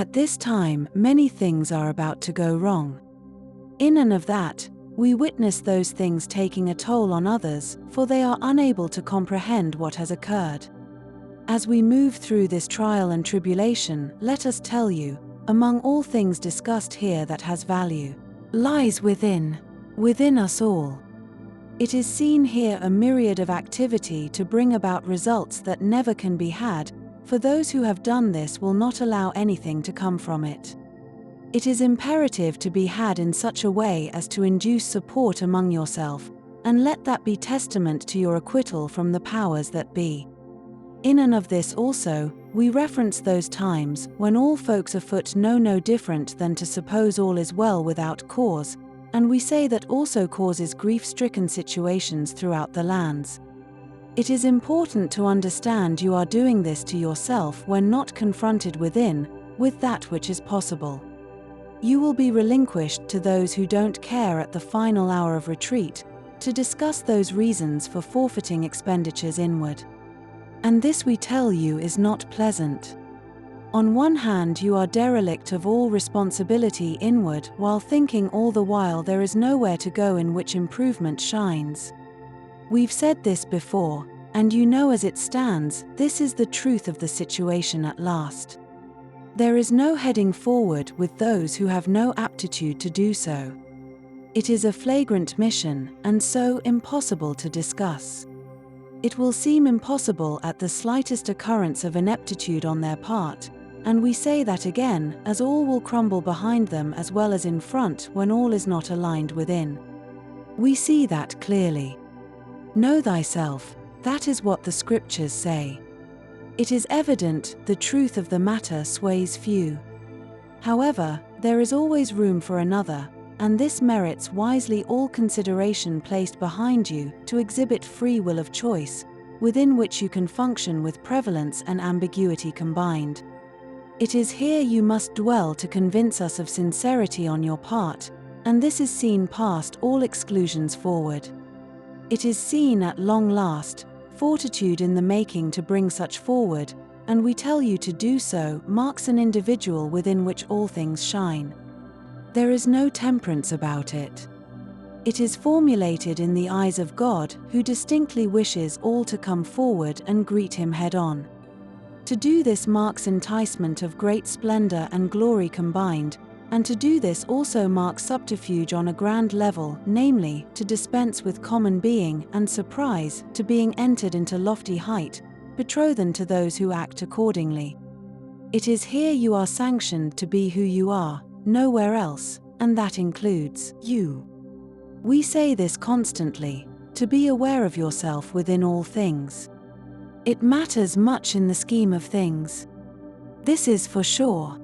At this time, many things are about to go wrong. In and of that, we witness those things taking a toll on others, for they are unable to comprehend what has occurred. As we move through this trial and tribulation, let us tell you, among all things discussed here that has value, lies within us all. It is seen here a myriad of activity to bring about results that never can be had, for those who have done this will not allow anything to come from it. It is imperative to be had in such a way as to induce support among yourself, and let that be testament to your acquittal from the powers that be. In and of this also, we reference those times when all folks afoot know no different than to suppose all is well without cause, and we say that also causes grief-stricken situations throughout the lands. It is important to understand you are doing this to yourself when not confronted within, with that which is possible. You will be relinquished to those who don't care at the final hour of retreat, to discuss those reasons for forfeiting expenditures inward. And this we tell you is not pleasant. On one hand you are derelict of all responsibility inward while thinking all the while there is nowhere to go in which improvement shines. We've said this before, and you know as it stands, this is the truth of the situation at last. There is no heading forward with those who have no aptitude to do so. It is a flagrant mission, and so impossible to discuss. It will seem impossible at the slightest occurrence of ineptitude on their part, and we say that again, as all will crumble behind them as well as in front when all is not aligned within. We see that clearly. Know thyself, that is what the scriptures say. It is evident the truth of the matter sways few. However, there is always room for another, and this merits wisely all consideration placed behind you to exhibit free will of choice, within which you can function with prevalence and ambiguity combined. It is here you must dwell to convince us of sincerity on your part, and this is seen past all exclusions forward. It is seen at long last, fortitude in the making to bring such forward, and we tell you to do so marks an individual within which all things shine. There is no temperance about it. It is formulated in the eyes of God, who distinctly wishes all to come forward and greet him head-on. To do this marks enticement of great splendor and glory combined, and to do this also marks subterfuge on a grand level, namely, to dispense with common being and surprise to being entered into lofty height, betrothed to those who act accordingly. It is here you are sanctioned to be who you are, nowhere else, and that includes you. We say this constantly, to be aware of yourself within all things. It matters much in the scheme of things. This is for sure.